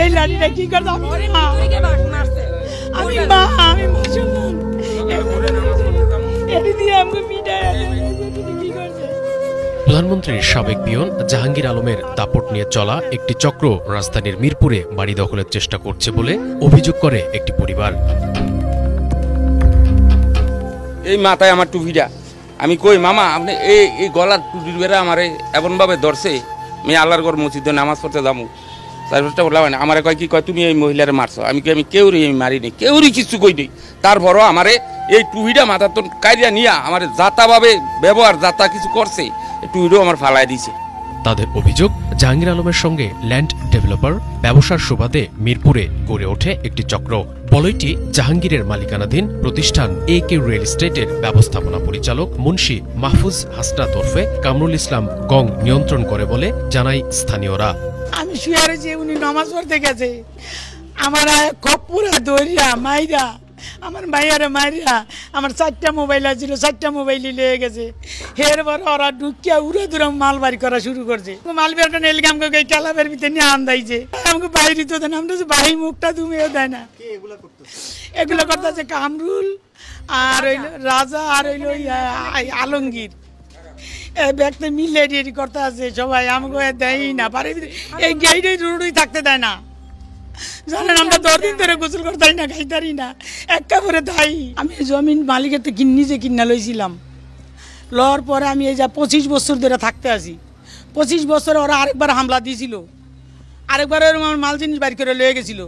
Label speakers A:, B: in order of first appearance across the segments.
A: এই লাঠিটা কি করতে আমি মুসলমান এটি দিয়ে আমাকে পিটায় কি করছে।
B: প্রধানমন্ত্রীর সাবেক পিয়ন জাহাঙ্গীর আলমের দাপট নিয়ে চলা একটি চক্র রাজধানীর মিরপুরে বাড়ি দখলের চেষ্টা করছে বলে অভিযোগ করে একটি পরিবার।
C: এই মাথায় আমার টুপিটা, আমি কই মামা আপনি এই গলার টুপির বেড়া আমারে এমনভাবে ধরছে, আমি আল্লাহর ঘর মসজিদে নামাজ পড়তে যাবো, সার্ভিসটা বললাম না। আমার কয় কি কয় তুমি এই মহিলারে মারছো, আমি কেউরই মারিনি, কেউরই কিছু কই নেই। তারপরও আমারে এই টুপিটা মাথার তো কাইরিয়া নিয়া আমার যাতাভাবে ব্যবহার যাতা কিছু করছে, টুপিটাও আমার ফালাই দিছে।
B: তাদের অভিযোগ, জাহাঙ্গীর আলমের সঙ্গে ল্যান্ড ডেভেলপার ব্যবসার সুবাদে মিরপুরে গড়ে ওঠে একটি চক্র। বলয়টি জাহাঙ্গীরের মালিকানাধীন প্রতিষ্ঠান AK রিয়েল এস্টেটের ব্যবস্থাপনা পরিচালক মুন্সি মাহফুজ হাসনাত ওরফে কামরুল ইসলাম গং নিয়ন্ত্রণ করে বলে জানায় স্থানীয়রা।
A: আমি শুয়ারে যে উনি নামাজ পড়তে গেছে, আমার কপুরা দরিয়া মাইরা, আমার মাইয়ারে মাইরা, আমার 4টা মোবাইল আছিল, 4টা মোবাইলই লেগে গেছে। এরপর ওরা ঢুকিয়া উড়ে দূরে মাল বাড়ি করা শুরু করছে। মাল বেরটা নেলকে আমাকে এই ক্যালাবের ভিতরে নিয়ে আন্দাইছে, আমাকে বাইরে তো দেন, আমরা বাহি মুখটা তুমিও দেয় না। এগুলো করতেছে কামরুল আর হইল রাজা আর হইল আলমগীর, ব্যক্তি মিলে রেডি করতে আছে সবাই, আমাকে দেয় না পারে, এই গেইটে রুড়ি থাকতে দেয় না। জানেন আমরা 10 দিন ধরে গোসল করতে না, খাইতারি না, একেবারে দায়ী। আমি জমিন মালিকের তো নিজে কিনা লইছিলাম, লওয়ার পরে আমি এই যা 25 বছর ধরে থাকতে আছি। 25 বছরে ওরা আরেকবার হামলা দিয়েছিল, আরেকবার আমার মাল জিনিস বাইর করে লয়ে গেছিল।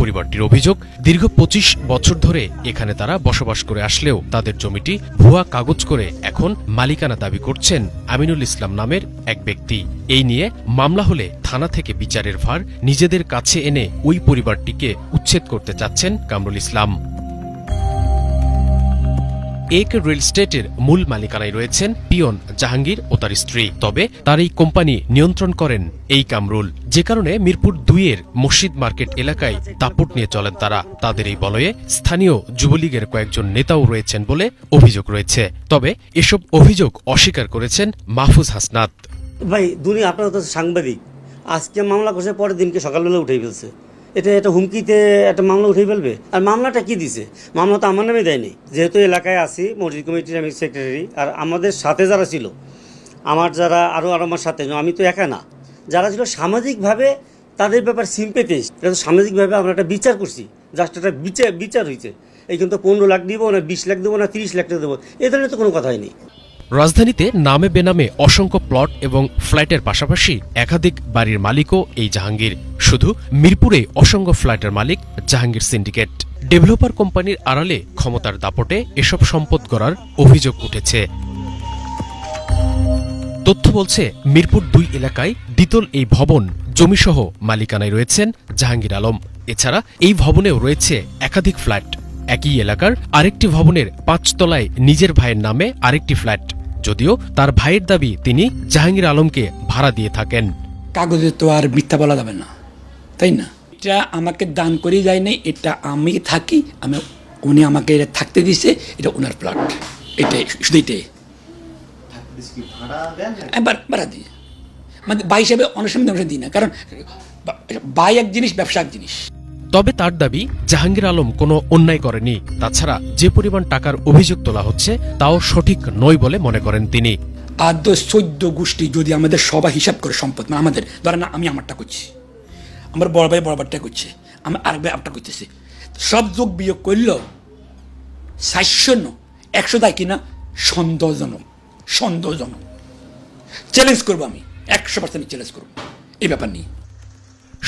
B: পরিবারটির অভিযোগ, দীর্ঘ 25 বছর ধরে এখানে তারা বসবাস করে আসলেও তাদের জমিটি ভুয়া কাগজ করে এখন মালিকানা দাবি করছেন আমিনুল ইসলাম নামের এক ব্যক্তি। এই নিয়ে মামলা হলে থানা থেকে বিচারের ভার নিজেদের কাছে এনে ওই পরিবারটিকে উচ্ছেদ করতে চাচ্ছেন কামরুল ইসলাম। AK রিয়েল এস্টেটের মূল মালিকানায় রয়েছেন পিয়ন জাহাঙ্গীর ও তার স্ত্রী, তবে তার এই কোম্পানি নিয়ন্ত্রণ করেন এই কামরুল, যে কারণে মিরপুর 2-এর মসজিদ মার্কেট এলাকায় দাপট নিয়ে চলেন তারা। তাদের এই বলয়ে স্থানীয় যুবলীগের কয়েকজন নেতাও রয়েছেন বলে অভিযোগ রয়েছে, তবে এসব অভিযোগ অস্বীকার করেছেন মাহফুজ হাসনাত।
D: ভাই দুনিয়া আপনারা তো সাংবাদিক, আজকে মামলা করছে, পরের দিনকে সকালবেলা উঠে ফেলছে, এটা হুমকিতে একটা মামলা উঠে ফেলবে। আর মামলাটা কি দিছে? মামলা তো আমার নামে দেয়নি, যেহেতু এলাকায় আছি, মসজিদ কমিটির আমি সেক্রেটারি, আর আমাদের সাথে যারা ছিল, আমার যারা আরও আমার সাথে, আমি তো একা না, যারা ছিল সামাজিকভাবে তাদের ব্যাপার সিম্পেথিস্ট, সামাজিকভাবে আমরা একটা বিচার করছি, জাস্ট একটা বিচার হয়েছে। এই কিন্তু 15 লাখ দিব না, 20 লাখ দেবো না, 30 লাখ টাকা দেবো, এ ধরনের তো কোনো কথাই নেই।
B: রাজধানীতে নামে বেনামে অসংখ্য প্লট এবং ফ্ল্যাটের পাশাপাশি একাধিক বাড়ির মালিকও এই জাহাঙ্গীর। শুধু মিরপুরে অসংখ্য ফ্ল্যাটের মালিক জাহাঙ্গীর সিন্ডিকেট। ডেভেলপার কোম্পানির আড়ালে ক্ষমতার দাপটে এসব সম্পদ গড়ার অভিযোগ উঠেছে। তথ্য বলছে, মিরপুর 2 এলাকায় দ্বিতল এই ভবন জমিসহ মালিকানায় রয়েছেন জাহাঙ্গীর আলম। এছাড়া এই ভবনেও রয়েছে একাধিক ফ্ল্যাট। একই এলাকার আরেকটি ভবনের 5 তলায় নিজের ভাইয়ের নামে আরেকটি ফ্ল্যাট, যদিও তার ভাইয়ের দাবি তিনি জাহাঙ্গীর আলমকে ভাড়া দিয়ে থাকেন।
E: কাগজে তো আর মিথ্যা বলা যাবে না, তাই না? এটা আমাকে দান করে যায় নাই, এটা আমি থাকি, উনি আমাকে এটা থাকতে দিছে, এটা ওনার প্লট, এটাই শুধু এটাই ভাড়া দিই, মানে ভাই হিসেবে অনেক সময় দিই না, কারণ ভাই এক জিনিস, ব্যবসা এক জিনিস।
B: তবে তার দাবি, জাহাঙ্গীর আলম কোনো অন্যায় করেনি। তাছাড়া যে পরিমাণ টাকার অভিযোগ তোলা হচ্ছে তাও সঠিক নয় বলে মনে করেন তিনি।
E: আদ্য 14 গোষ্ঠী যদি আমাদের সবাই হিসাব করে সম্পদ, মানে আমাদের ধরেন না, আমি আমারটা করছি, আমার বড় ভাই বড়বারটা করছে, আমি আরেক ভাই আপনারটা করতেছি, সব যোগ বিয়োগ করলেও 100 দেয় কিনা সন্দেহজনক। চ্যালেঞ্জ করবো, আমি 100% চ্যালেঞ্জ করবো এই ব্যাপার নিয়ে।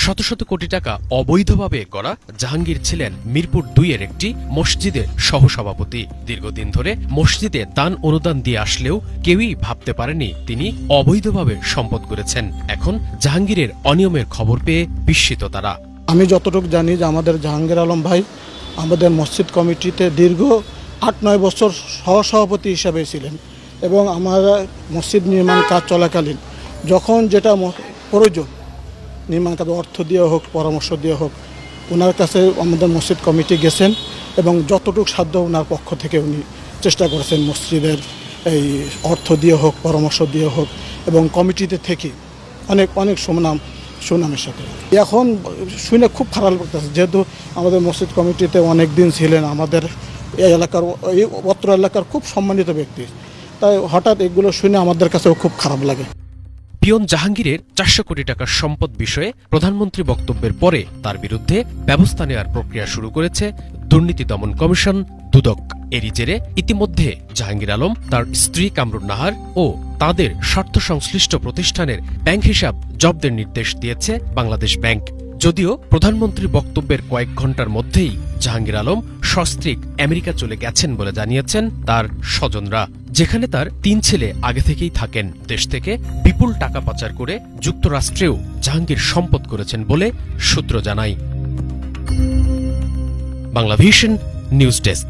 B: শত শত কোটি টাকা অবৈধভাবে গড়া জাহাঙ্গীর ছিলেন মিরপুর 2-এর একটি মসজিদের সহসভাপতি। দীর্ঘদিন ধরে মসজিদে দান অনুদান দিয়ে আসলেও কেউই ভাবতে পারেনি তিনি অবৈধভাবে সম্পদ করেছেন। এখন জাহাঙ্গীরের অনিয়মের খবর পেয়ে বিস্মিত তারা।
F: আমি যতটুকু জানি যে আমাদের জাহাঙ্গীর আলম ভাই আমাদের মসজিদ কমিটিতে দীর্ঘ 8-9 বছর সহসভাপতি হিসাবে ছিলেন, এবং আমার মসজিদ নির্মাণ কাজ চলাকালীন যখন যেটা প্রয়োজন, নির্মাণ কাজ অর্থ দিয়ে হোক, পরামর্শ দিয়ে হোক, ওনার কাছে আমাদের মসজিদ কমিটি গেছেন, এবং যতটুকু সাধ্য ওনার পক্ষ থেকে উনি চেষ্টা করেছেন মসজিদের এই অর্থ দিয়ে হোক, পরামর্শ দিয়ে হোক, এবং কমিটিতে থেকে অনেক সুনাম সুনামের সাথে। এখন শুনে খুব খারাপ লাগতেছে, যেহেতু আমাদের মসজিদ কমিটিতে অনেক দিন ছিলেন, আমাদের এই এলাকার এই অত্র এলাকার খুব সম্মানিত ব্যক্তি, তাই হঠাৎ এগুলো শুনে আমাদের কাছেও খুব খারাপ লাগে।
B: পিয়ন জাহাঙ্গীরের 400 কোটি টাকার সম্পদ বিষয়ে প্রধানমন্ত্রী বক্তব্যের পরে তার বিরুদ্ধে ব্যবস্থা নেওয়ার প্রক্রিয়া শুরু করেছে দুর্নীতি দমন কমিশন দুদক। এরই জেরে ইতিমধ্যে জাহাঙ্গীর আলম, তার স্ত্রী কামরুন নাহার ও তাদের স্বার্থ সংশ্লিষ্ট প্রতিষ্ঠানের ব্যাংক হিসাব জব্দের নির্দেশ দিয়েছে বাংলাদেশ ব্যাংক। যদিও প্রধানমন্ত্রীর বক্তব্যের কয়েক ঘণ্টার মধ্যেই জাহাঙ্গীর আলম সস্ত্রীক আমেরিকা চলে গেছেন বলে জানিয়েছেন তার স্বজনরা, যেখানে তার 3 ছেলে আগে থেকেই থাকেন। দেশ থেকে বিপুল টাকা পাচার করে যুক্তরাষ্ট্রেও জাহাঙ্গীর সম্পদ করেছেন বলে সূত্র জানায়। Banglavision news desk.